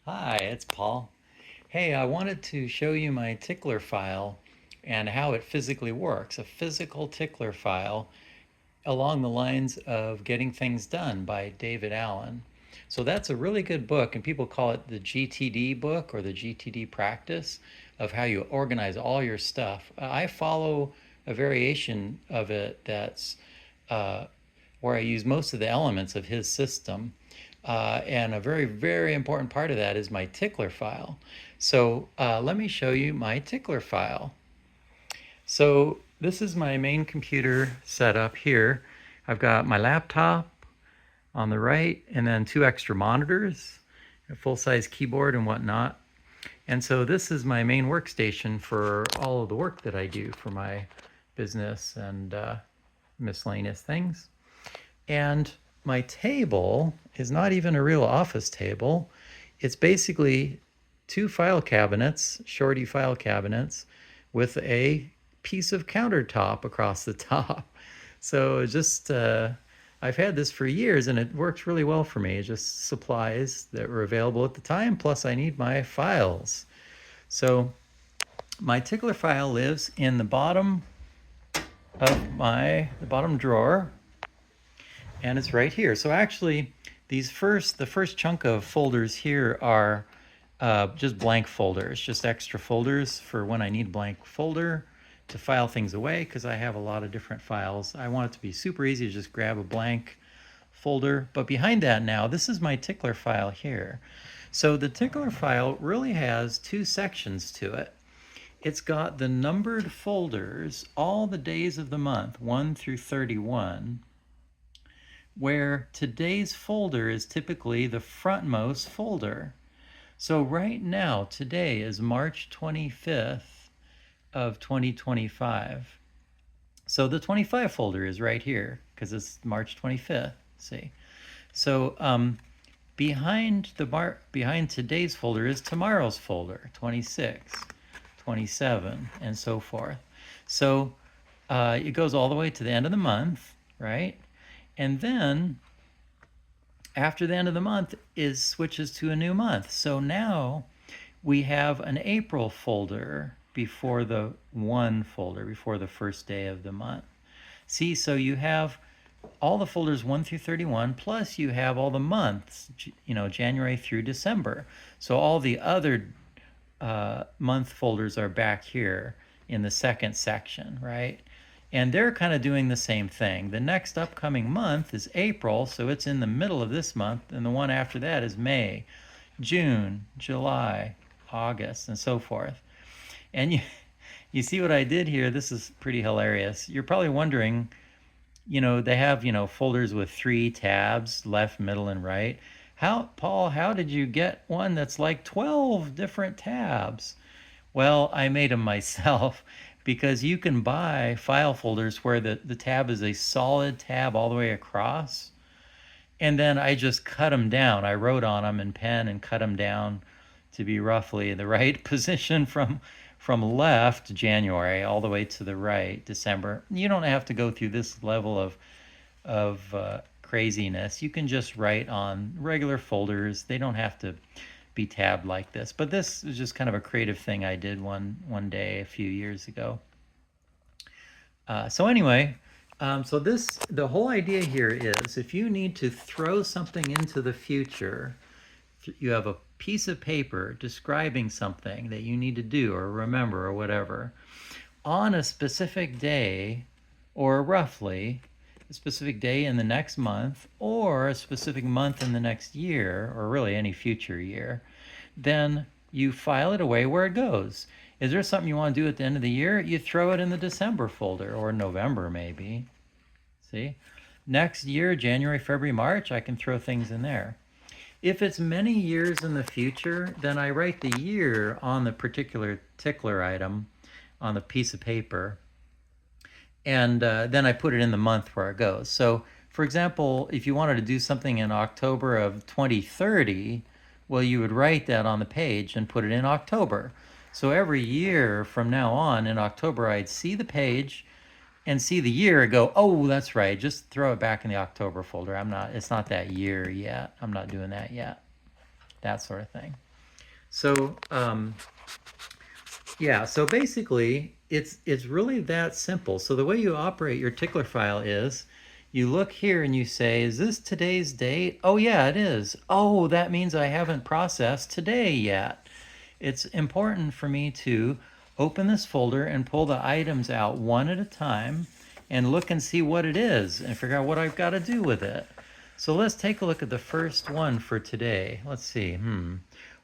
Hi, it's Paul. Hey, I wanted to show you my Tickler file and how it physically works. A physical Tickler file along the lines of Getting Things Done by David Allen. So that's a really good book, and people call it the GTD book or the GTD practice of how you organize all your stuff. I follow a variation of it that's uh, where I use most of the elements of his system. And a very, very important part of that is my tickler file. So let me show you my tickler file. So this is my main computer setup here. I've got my laptop on the right and then two extra monitors, a full-size keyboard and whatnot. And so this is my main workstation for all of the work that I do for my business and miscellaneous things. And my table is not even a real office table. It's basically two file cabinets, shorty file cabinets, with a piece of countertop across the top. So just, I've had this for years and it works really well for me. It's just supplies that were available at the time, plus I need my files. So my tickler file lives in the bottom of the bottom drawer, and it's right here. So actually, the first chunk of folders here are just blank folders, just extra folders for when I need blank folder to file things away, because I have a lot of different files. I want it to be super easy to just grab a blank folder. But behind that now, this is my tickler file here. So the tickler file really has two sections to it. It's got the numbered folders, all the days of the month, 1 through 31, where today's folder is typically the frontmost folder. So right now, today is March 25th of 2025. So the 25 folder is right here because it's March 25th, see? So behind today's folder is tomorrow's folder, 26, 27, and so forth. So it goes all the way to the end of the month, right? And then after the end of the month is switches to a new month. So now we have an April folder before the one folder, before the first day of the month. See, so you have all the folders 1 through 31, plus you have all the months, January through December. So all the other month folders are back here in the second section, right? And they're kind of doing the same thing. The next upcoming month is April, so it's in the middle of this month, and the one after that is May, June, July, August, and so forth. And you see what I did here? This is pretty hilarious. You're probably wondering, they have, folders with 3 tabs, left, middle, and right. Paul, how did you get one that's like 12 different tabs? Well, I made them myself because you can buy file folders where the tab is a solid tab all the way across. And then I just cut them down. I wrote on them in pen and cut them down to be roughly the right position from left January all the way to the right December. You don't have to go through this level of craziness. You can just write on regular folders. They don't have to be tabbed like this. But this is just kind of a creative thing I did one day a few years ago. So anyway, the whole idea here is if you need to throw something into the future, you have a piece of paper describing something that you need to do or remember or whatever on a specific day, or roughly a specific day in the next month, or a specific month in the next year, or really any future year, then you file it away where it goes. Is there something you want to do at the end of the year? You throw it in the December folder, or November maybe. See? Next year, January, February, March, I can throw things in there. If it's many years in the future, then I write the year on the particular tickler item on the piece of paper, and then I put it in the month where it goes. So, for example, if you wanted to do something in October of 2030, well, you would write that on the page and put it in October. So every year from now on in October, I'd see the page and see the year and go, oh, that's right, just throw it back in the October folder. It's not that year yet. I'm not doing that yet. That sort of thing. So yeah, so basically it's really that simple. So the way you operate your tickler file is you look here and you say, is this today's date? Oh yeah, it is. Oh, that means I haven't processed today yet. It's important for me to open this folder and pull the items out one at a time and look and see what it is and figure out what I've got to do with it. So let's take a look at the first one for today. Let's see.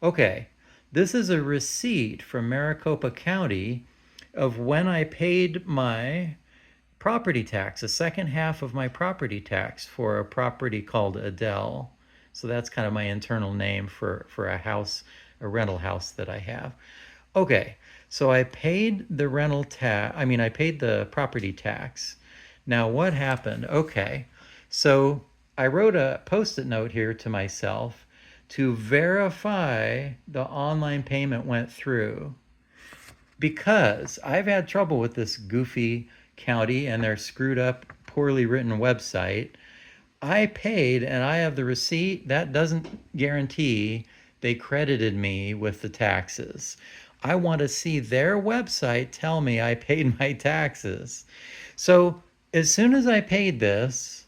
Okay, this is a receipt from Maricopa County of when I paid my property tax, the second half of my property tax for a property called Adele. So that's kind of my internal name for a house, a rental house that I have. Okay, so I paid the rental tax, I paid the property tax. Now what happened? Okay, so I wrote a post-it note here to myself to verify the online payment went through, because I've had trouble with this goofy county and their screwed up, poorly written website. I paid and I have the receipt. That doesn't guarantee they credited me with the taxes. I want to see their website tell me I paid my taxes. So as soon as I paid this,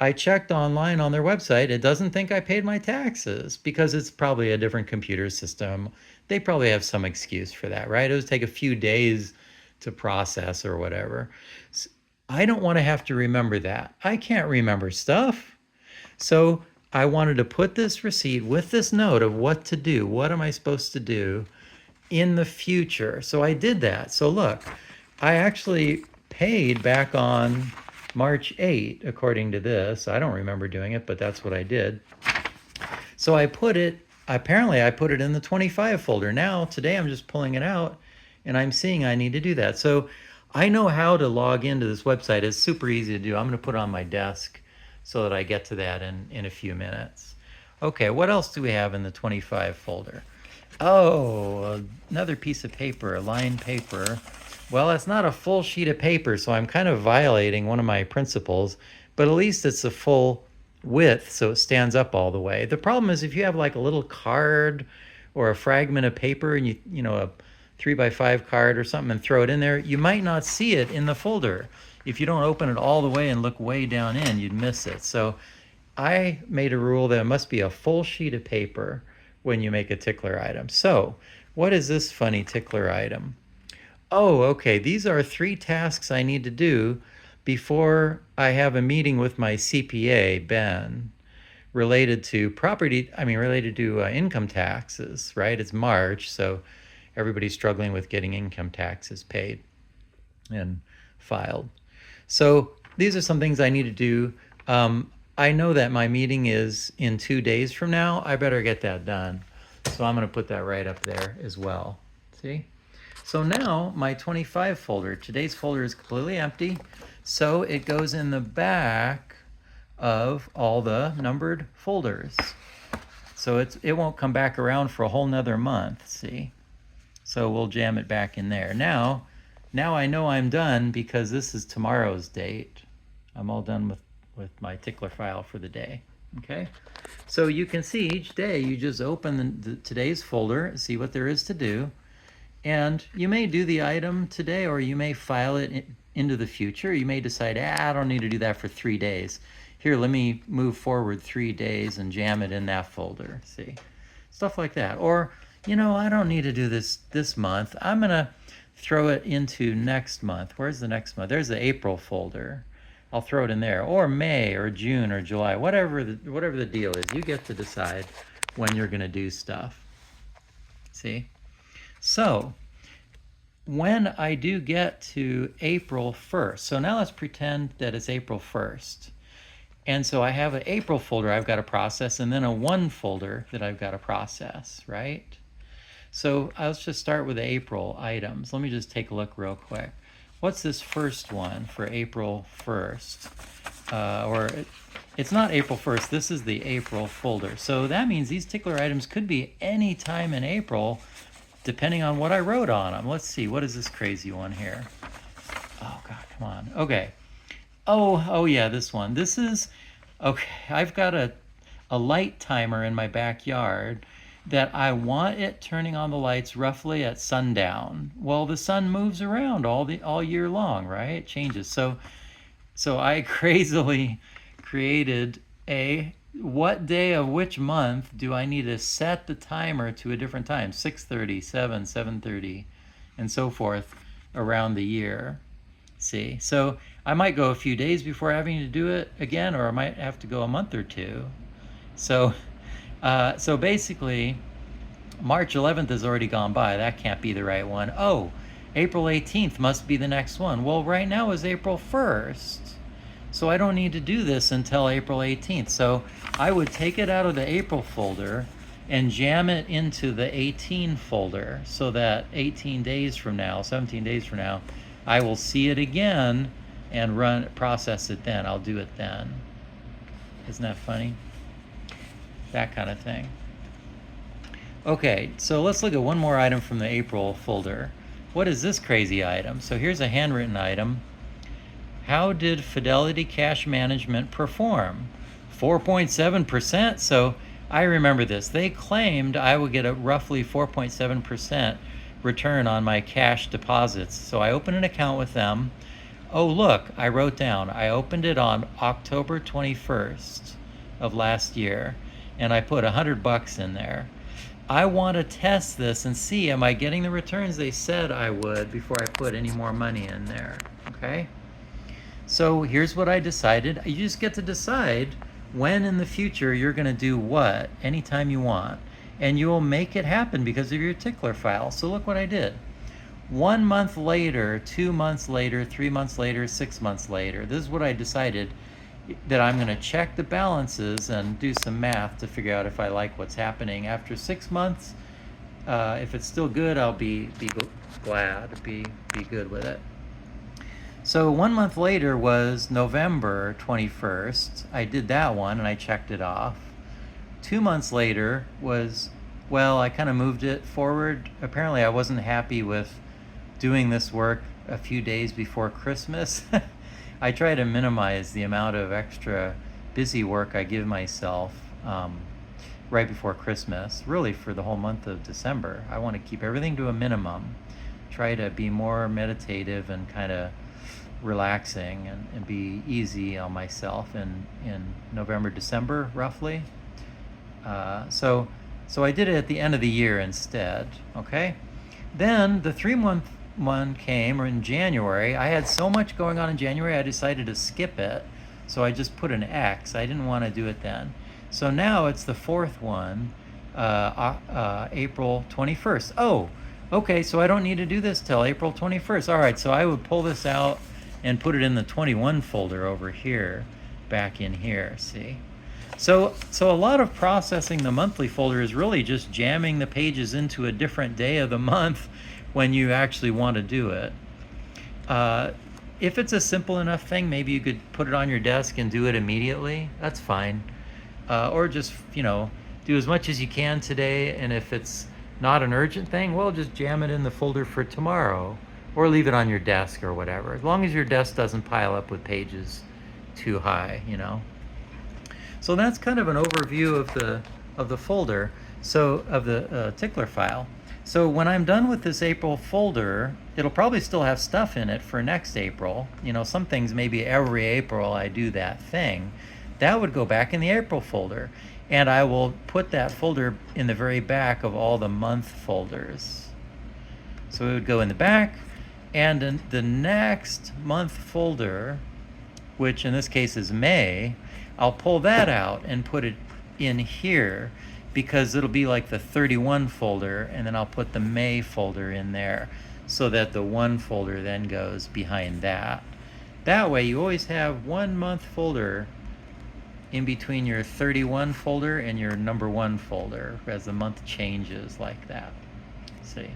I checked online on their website. It doesn't think I paid my taxes because it's probably a different computer system. They probably have some excuse for that, right? It would take a few days to process or whatever. I don't want to have to remember that. I can't remember stuff. So I wanted to put this receipt with this note of what to do. What am I supposed to do in the future? So I did that. So look, I actually paid back on March 8, according to this. I don't remember doing it, but that's what I did. So apparently I put it in the 25 folder. Now, today I'm just pulling it out and I'm seeing I need to do that. So I know how to log into this website. It's super easy to do. I'm going to put it on my desk so that I get to that in a few minutes. Okay, what else do we have in the 25 folder? Oh, another piece of paper, a lined paper. Well, it's not a full sheet of paper, so I'm kind of violating one of my principles, but at least it's a full width so it stands up all the way. The problem is if you have like a little card or a fragment of paper and a 3x5 card or something and throw it in there, you might not see it in the folder. If you don't open it all the way and look way down in, you'd miss it. So I made a rule that it must be a full sheet of paper when you make a tickler item. So what is this funny tickler item? Oh, okay, these are 3 tasks I need to do before I have a meeting with my CPA, Ben, related to income taxes, right? It's March, so everybody's struggling with getting income taxes paid and filed. So these are some things I need to do. I know that my meeting is in 2 days from now. I better get that done. So I'm going to put that right up there as well. See? So now my 25 folder, today's folder is completely empty. So it goes in the back of all the numbered folders. So it won't come back around for a whole nother month, see? So we'll jam it back in there. Now I know I'm done because this is tomorrow's date. I'm all done with my tickler file for the day, okay? So you can see each day you just open today's folder, see what there is to do, and you may do the item today or you may file it into the future. You may decide, I don't need to do that for 3 days. Here, let me move forward 3 days and jam it in that folder, see? Stuff like that. Or, I don't need to do this month. I'm going to throw it into next month. Where's the next month? There's the April folder. I'll throw it in there. Or May or June or July, whatever the deal is. You get to decide when you're going to do stuff. See? So when I do get to April 1st, so now let's pretend that it's April 1st. And so I have an April folder I've got to process and then a 1 folder that I've got to process, right? So let's just start with the April items. Let me just take a look real quick. What's this first one for April 1st? It's not April 1st, this is the April folder. So that means these tickler items could be any time in April, depending on what I wrote on them. Let's see, what is this crazy one here? Oh God, come on. Okay. Oh yeah, this one. This is, okay, I've got a light timer in my backyard that I want it turning on the lights roughly at sundown. Well, the sun moves around all year long, right? It changes. So I crazily created what day of which month do I need to set the timer to a different time? 6:30, 7, 7:30, and so forth around the year. See, so I might go a few days before having to do it again, or I might have to go a month or two. So, so basically, March 11th has already gone by. That can't be the right one. Oh, April 18th must be the next one. Well, right now is April 1st. So I don't need to do this until April 18th. So I would take it out of the April folder and jam it into the 18 folder so that 18 days from now, 17 days from now, I will see it again and process it then. I'll do it then. Isn't that funny? That kind of thing. Okay, so let's look at one more item from the April folder. What is this crazy item? So here's a handwritten item. How did Fidelity Cash Management perform? 4.7%. So I remember this. They claimed I would get a roughly 4.7% return on my cash deposits. So I opened an account with them. Oh, look, I wrote down. I opened it on October 21st of last year, and I put $100 in there. I want to test this and see, am I getting the returns they said I would before I put any more money in there, okay? So here's what I decided. You just get to decide when in the future you're going to do what anytime you want, and you'll make it happen because of your Tickler file. So look what I did. 1 month later, 2 months later, 3 months later, 6 months later. This is what I decided, that I'm going to check the balances and do some math to figure out if I like what's happening. After 6 months, if it's still good, I'll be glad, be good with it. So 1 month later was November 21st. I did that one and I checked it off. 2 months later was, well, I kind of moved it forward. Apparently I wasn't happy with doing this work a few days before Christmas. I try to minimize the amount of extra busy work I give myself right before Christmas, really for the whole month of December. I want to keep everything to a minimum, try to be more meditative and kind of relaxing and be easy on myself in November, December, roughly. So I did it at the end of the year instead, okay? Then the 3-month one came in January. I had so much going on in January, I decided to skip it. So I just put an X. I didn't want to do it then. So now it's the 4th one, April 21st. Oh, okay, so I don't need to do this till April 21st. All right, so I would pull this out and put it in the 21 folder over here, back in here, see? So a lot of processing the monthly folder is really just jamming the pages into a different day of the month when you actually want to do it. If it's a simple enough thing, maybe you could put it on your desk and do it immediately. That's fine. Or just, do as much as you can today, and if it's not an urgent thing, well, just jam it in the folder for tomorrow, or leave it on your desk or whatever, as long as your desk doesn't pile up with pages too high, So that's kind of an overview of the folder, so of the Tickler file. So when I'm done with this April folder, it'll probably still have stuff in it for next April. Some things maybe every April I do that thing. That would go back in the April folder. And I will put that folder in the very back of all the month folders. So it would go in the back, and in the next month folder, which in this case is May, I'll pull that out and put it in here, because it'll be like the 31 folder, and then I'll put the May folder in there so that the 1 folder then goes behind that. That way you always have 1 month folder in between your 31 folder and your number 1 folder as the month changes like that. See?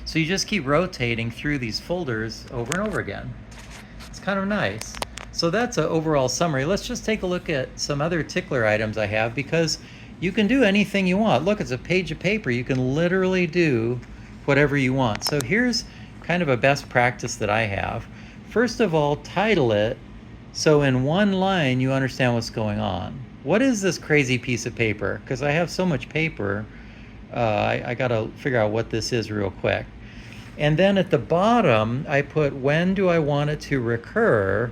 So you just keep rotating through these folders over and over again. It's kind of nice. So that's an overall summary. Let's just take a look at some other Tickler items I have, because you can do anything you want. Look, it's a page of paper. You can literally do whatever you want. So here's kind of a best practice that I have. First of all, title it so in one line you understand what's going on. what is this crazy piece of paper? Because I have so much paper, I gotta figure out what this is real quick. And then at the bottom, I put, when do I want it to recur?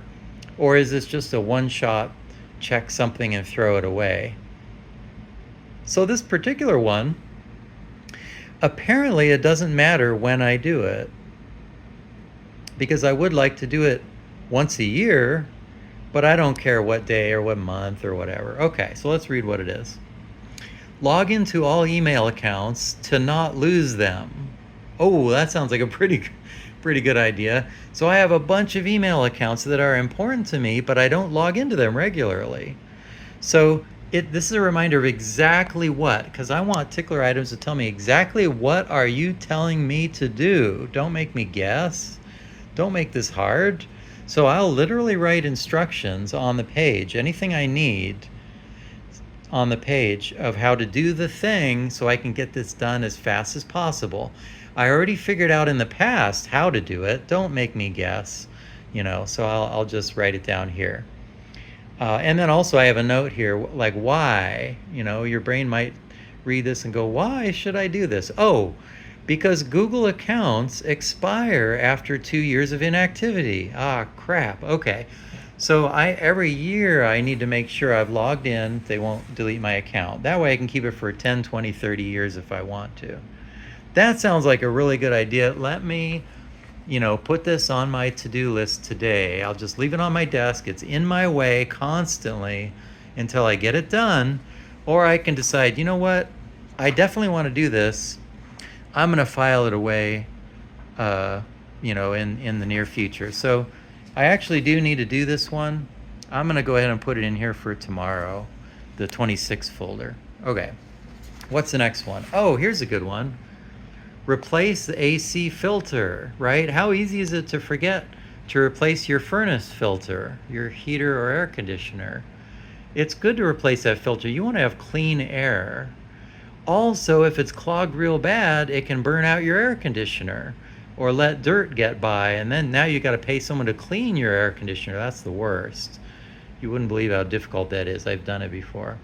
Or is this just a one-shot, check something and throw it away? So this particular one, apparently it doesn't matter when I do it, because I would like to do it once a year, but I don't care what day or what month or whatever. Okay, so let's read what it is. Log into all email accounts to not lose them. Oh, that sounds like a pretty good idea. So I have a bunch of email accounts that are important to me, but I don't log into them regularly. So this is a reminder of exactly what, because I want Tickler items to tell me exactly what are you telling me to do. Don't make me guess. Don't make this hard. So I'll literally write instructions on the page, anything I need on the page of how to do the thing so I can get this done as fast as possible. I already figured out in the past how to do it. Don't make me guess, so I'll just write it down here. And then also I have a note here, like why, your brain might read this and go, why should I do this? Oh, because Google accounts expire after 2 years of inactivity. Ah, crap. Okay. So every year I need to make sure I've logged in. They won't delete my account. That way I can keep it for 10, 20, 30 years if I want to. That sounds like a really good idea. Let me, put this on my to-do list today. I'll just leave it on my desk. It's in my way constantly until I get it done. Or I can decide, you know what? I definitely want to do this. I'm going to file it away, in the near future. So I actually do need to do this one. I'm going to go ahead and put it in here for tomorrow, the 26 folder. Okay. What's the next one? Oh, here's a good one. Replace the AC filter, right? How easy is it to forget to replace your furnace filter, your heater or air conditioner? It's good to replace that filter. You want to have clean air. Also, if it's clogged real bad, it can burn out your air conditioner or let dirt get by, and then now you got to pay someone to clean your air conditioner. That's the worst. You wouldn't believe how difficult that is. I've done it before.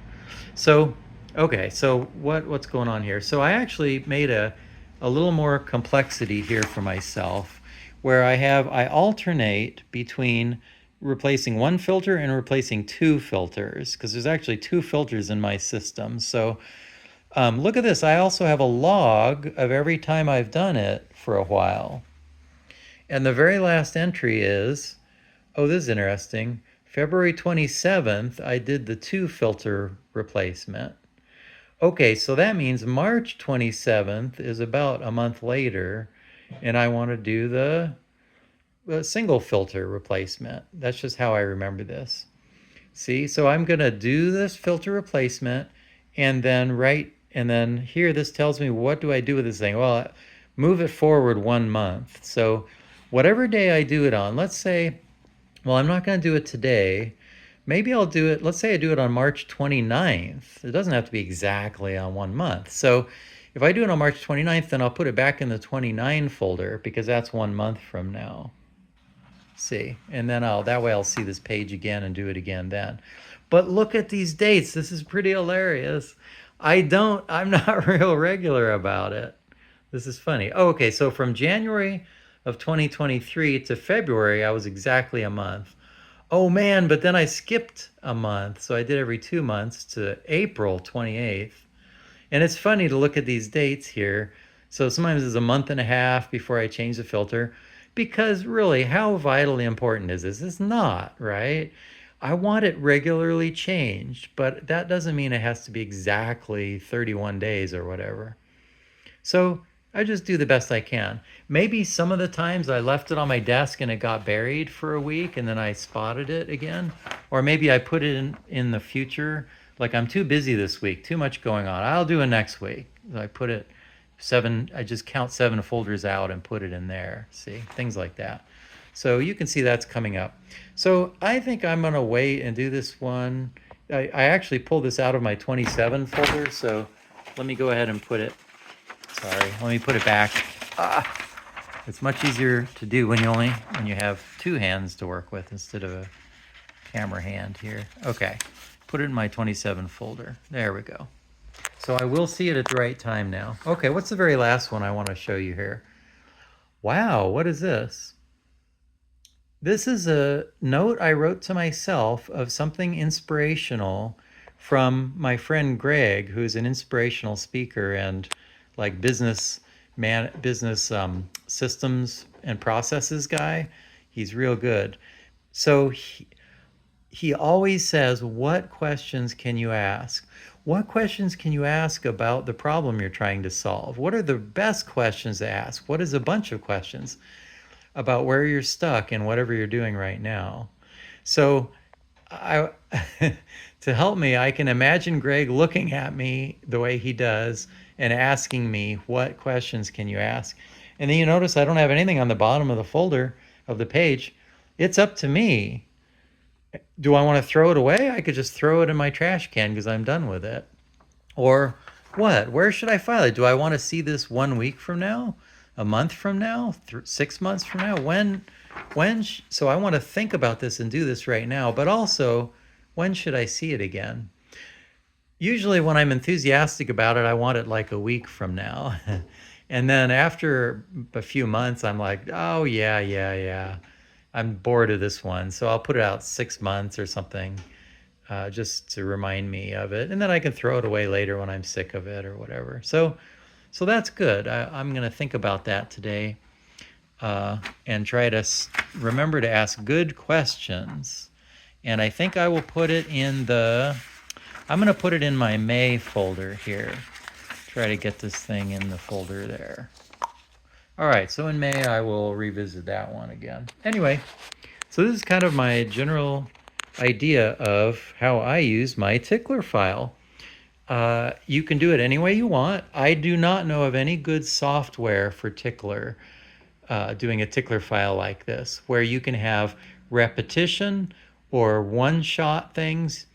So, okay, so what's going on here? So I actually made a little more complexity here for myself, where I alternate between replacing one filter and replacing two filters, because there's actually two filters in my system. So look at this. I also have a log of every time I've done it for a while. And the very last entry is, oh, this is interesting. February 27th, I did the two filter replacement. Okay, so that means March 27th is about a month later, and I want to do the single filter replacement. That's just how I remember this. See, so I'm going to do this filter replacement, and then here this tells me what do I do with this thing. Well, move it forward 1 month. So whatever day I do it on, let's say, well, I'm not going to do it today. Maybe I'll do it, let's say I do it on March 29th. It doesn't have to be exactly on 1 month. So if I do it on March 29th, then I'll put it back in the 29 folder because that's 1 month from now. See, and then that way I'll see this page again and do it again then. But look at these dates. This is pretty hilarious. I'm not real regular about it. This is funny. Oh, okay, so from January of 2023 to February, I was exactly a month. Oh man, but then I skipped a month. So I did every 2 months to April 28th. And it's funny to look at these dates here. So sometimes it's a month and a half before I change the filter, because really, how vitally important is this? It's not, right? I want it regularly changed, but that doesn't mean it has to be exactly 31 days or whatever. So I just do the best I can. Maybe some of the times I left it on my desk and it got buried for a week and then I spotted it again. Or maybe I put it in the future. Like I'm too busy this week, too much going on. I'll do it next week. I put it I just count 7 folders out and put it in there. See, things like that. So you can see that's coming up. So I think I'm going to wait and do this one. I actually pulled this out of my 27 folder. So let me go ahead and put it. Sorry, let me put it back. It's much easier to do when you have 2 hands to work with instead of a camera hand here. Okay, put it in my 27 folder. There we go. So I will see it at the right time now. Okay, what's the very last one I want to show you here? Wow, what is this? This is a note I wrote to myself of something inspirational from my friend Greg, who's an inspirational speaker and like business systems and processes guy. He's real good. So he always says, what questions can you ask? What questions can you ask about the problem you're trying to solve? What are the best questions to ask? What is a bunch of questions about where you're stuck in whatever you're doing right now? So I to help me, I can imagine Greg looking at me the way he does and asking me, what questions can you ask? And then you notice I don't have anything on the bottom of the folder of the page. It's up to me. Do I want to throw it away? I could just throw it in my trash can because I'm done with it. Or what? Where should I file it? Do I want to see this 1 week from now? A month from now? 6 months from now? So I want to think about this and do this right now, but also, when should I see it again? Usually when I'm enthusiastic about it, I want it like a week from now. And then after a few months, I'm like, oh, yeah. I'm bored of this one. So I'll put it out 6 months or something, just to remind me of it. And then I can throw it away later when I'm sick of it or whatever. So that's good. I'm going to think about that today, and try to remember to ask good questions. And I think I will put it I'm going to put it in my May folder here. Try to get this thing in the folder there. All right, so in May, I will revisit that one again. Anyway, so this is kind of my general idea of how I use my Tickler file. You can do it any way you want. I do not know of any good software for Tickler, doing a Tickler file like this, where you can have repetition or one-shot things,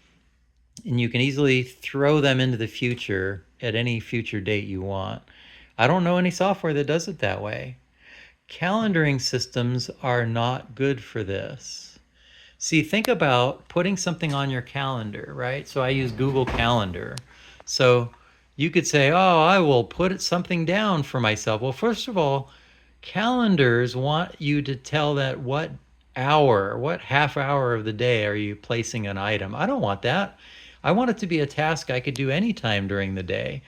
and you can easily throw them into the future at any future date you want. I don't know any software that does it that way. Calendaring systems are not good for this. See, think about putting something on your calendar, right? So I use Google Calendar. So you could say, oh, I will put something down for myself. Well, first of all, calendars want you to tell that what half hour of the day are you placing an item. I don't want that. I want it to be a task I could do anytime during the day.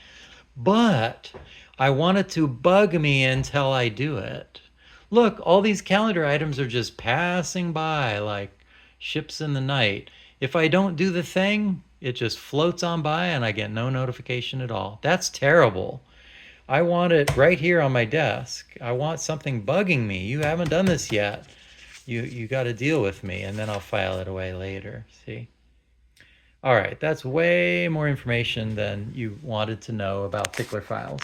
But I want it to bug me until I do it. Look, all these calendar items are just passing by like ships in the night. If I don't do the thing, it just floats on by and I get no notification at all. That's terrible. I want it right here on my desk. I want something bugging me. You haven't done this yet. You got to deal with me, and then I'll file it away later. See? All right, that's way more information than you wanted to know about Tickler files.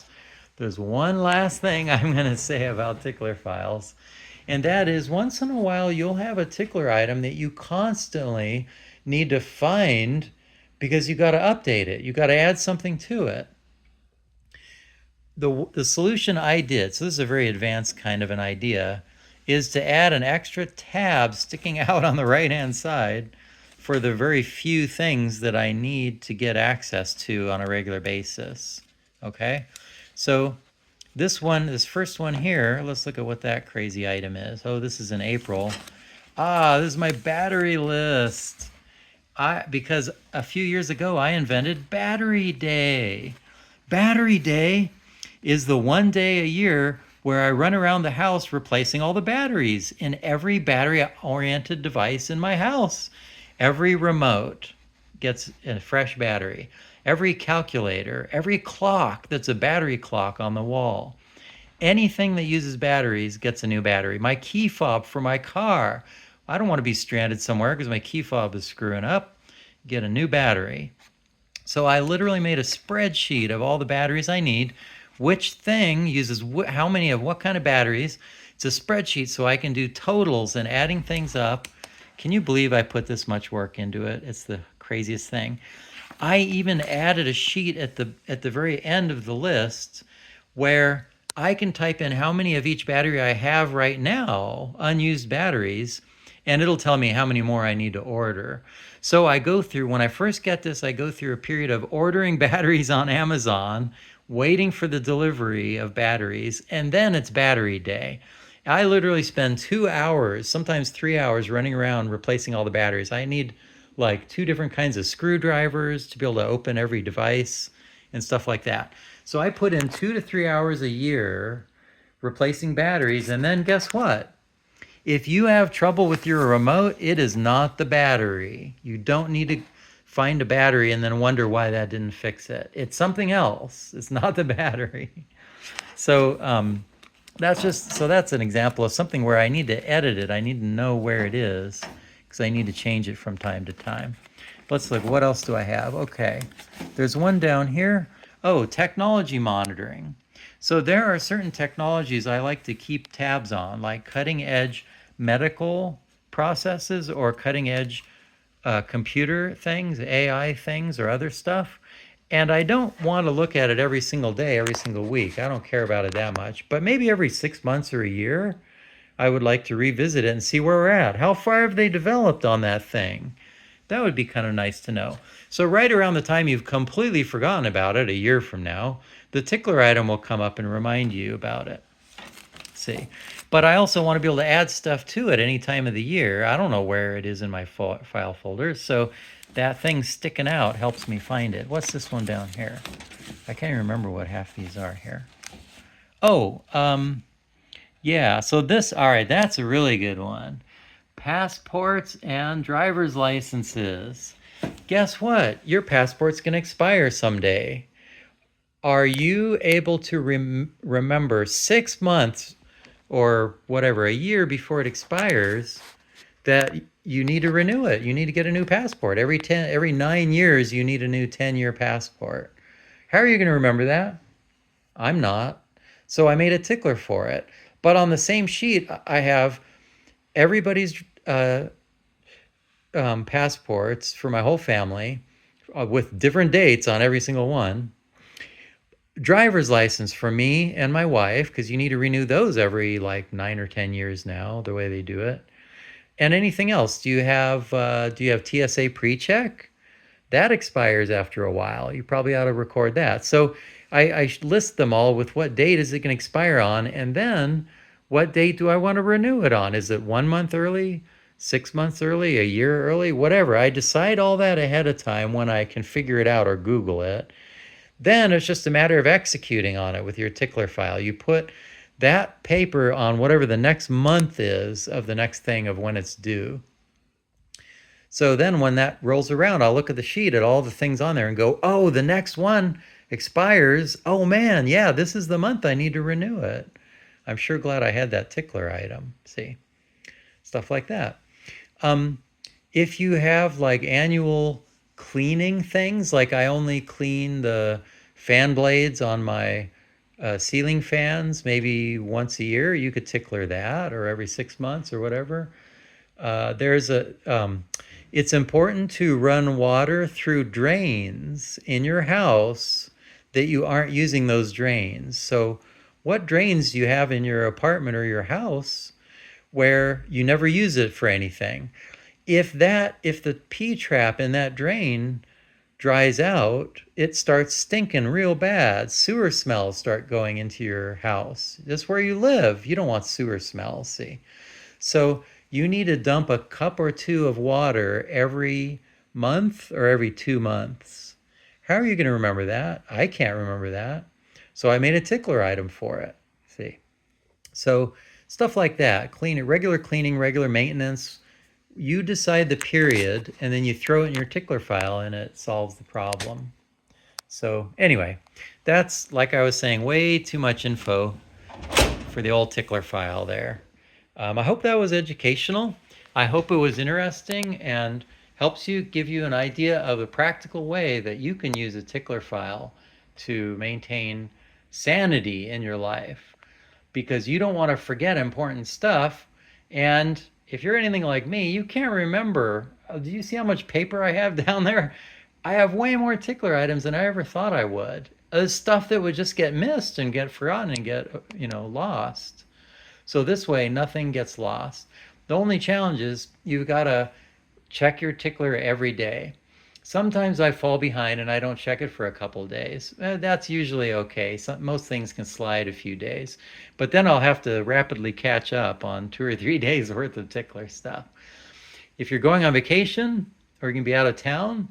There's one last thing I'm going to say about Tickler files, and that is once in a while you'll have a Tickler item that you constantly need to find because you got to update it. You got to add something to it. The solution I did, so this is a very advanced kind of an idea, is to add an extra tab sticking out on the right-hand side for the very few things that I need to get access to on a regular basis. Okay, so this first one here, let's look at what that crazy item is. Oh, this is in April. This is my battery list. Because a few years ago I invented Battery Day. Battery Day is the one day a year where I run around the house replacing all the batteries in every battery-oriented device in my house. Every remote gets a fresh battery. Every calculator, every clock that's a battery clock on the wall. Anything that uses batteries gets a new battery. My key fob for my car. I don't want to be stranded somewhere because my key fob is screwing up. Get a new battery. So I literally made a spreadsheet of all the batteries I need, which thing uses how many of what kind of batteries. It's a spreadsheet so I can do totals and adding things up. Can you believe I put this much work into it? It's the craziest thing. I even added a sheet at the very end of the list where I can type in how many of each battery I have right now, unused batteries, and it'll tell me how many more I need to order. So I go through, when I first get this, I go through a period of ordering batteries on Amazon, waiting for the delivery of batteries, and then it's battery day. I literally spend 2 hours, sometimes 3 hours, running around replacing all the batteries. I need like two different kinds of screwdrivers to be able to open every device and stuff like that. So I put in 2 to 3 hours a year replacing batteries, and then guess what? If you have trouble with your remote, it is not the battery. You don't need to find a battery and then wonder why that didn't fix it. It's something else. It's not the battery. So that's an example of something where I need to edit it. I need to know where it is because I need to change it from time to time. Let's look. What else do I have? Okay, there's one down here. Oh, technology monitoring. So there are certain technologies I like to keep tabs on, like cutting edge medical processes or cutting edge computer things, AI things, or other stuff. And I don't want to look at it every single day, every single week. I don't care about it that much. But maybe every 6 months or a year, I would like to revisit it and see where we're at. How far have they developed on that thing? That would be kind of nice to know. So right around the time you've completely forgotten about it, a year from now, the tickler item will come up and remind you about it. See, but I also want to be able to add stuff to it any time of the year. I don't know where it is in my file folder, so that thing sticking out helps me find it. What's this one down here? I can't even remember what half these are here. Oh, yeah, so this, all right, that's a really good one. Passports and driver's licenses. Guess what? Your passport's going to expire someday. Are you able to remember 6 months or whatever, a year before it expires, that you need to renew it? You need to get a new passport. Every 9 years, you need a new 10-year passport. How are you going to remember that? I'm not. So I made a tickler for it. But on the same sheet, I have everybody's passports for my whole family with different dates on every single one. Driver's license for me and my wife, because you need to renew those every like 9 or 10 years now, the way they do it. And anything else? Do you have TSA pre-check? That expires after a while. You probably ought to record that. So I list them all with what date is it going to expire on, and then what date do I want to renew it on? Is it 1 month early, 6 months early, a year early, whatever? I decide all that ahead of time when I can figure it out or Google it. Then it's just a matter of executing on it with your tickler file. You put that paper on whatever the next month is of the next thing of when it's due. So then when that rolls around, I'll look at the sheet at all the things on there and go, oh, the next one expires. Oh man, yeah, this is the month I need to renew it. I'm sure glad I had that tickler item. See, stuff like that. If you have like annual cleaning things, like I only clean the fan blades on my ceiling fans maybe once a year, you could tickler that, or every 6 months or whatever. It's important to run water through drains in your house that you aren't using those drains. So what drains do you have in your apartment or your house where you never use it for anything? If the P-trap in that drain dries out, it starts stinking real bad. Sewer smells start going into your house. Just where you live, you don't want sewer smells, see? So you need to dump a cup or two of water every month or every 2 months. How are you going to remember that? I can't remember that. So I made a tickler item for it, see? So stuff like that, regular cleaning, regular maintenance. You decide the period, and then you throw it in your tickler file, and it solves the problem. So anyway, that's, like I was saying, way too much info for the old tickler file there. I hope that was educational. I hope it was interesting and helps you, give you an idea of a practical way that you can use a tickler file to maintain sanity in your life, because you don't want to forget important stuff. And if you're anything like me, you can't remember. Do you see how much paper I have down there? I have way more tickler items than I ever thought I would. Stuff that would just get missed and get forgotten and get, lost. So this way, nothing gets lost. The only challenge is you've got to check your tickler every day. Sometimes I fall behind and I don't check it for a couple of days. That's usually okay. Most things can slide a few days. But then I'll have to rapidly catch up on 2 or 3 days worth of tickler stuff. If you're going on vacation or you're going to be out of town,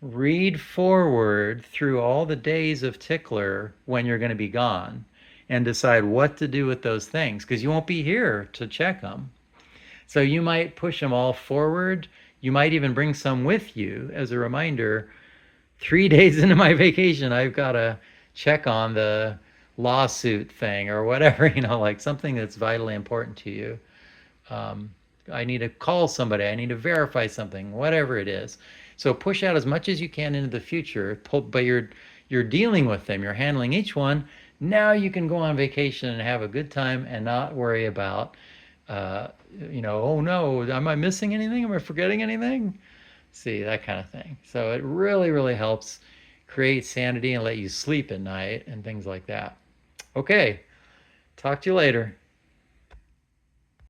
read forward through all the days of tickler when you're going to be gone and decide what to do with those things because you won't be here to check them. So you might push them all forward. You might even bring some with you as a reminder. 3 days into my vacation, I've got to check on the lawsuit thing or whatever, like something that's vitally important to you. Um, I need to call somebody. I need to verify something, whatever it is. So push out as much as you can into the future, but you're dealing with them. You're handling each one. Now you can go on vacation and have a good time and not worry about uh, oh no, am I missing anything? Am I forgetting anything? See, that kind of thing. So it really, really helps create sanity and let you sleep at night and things like that. Okay, talk to you later.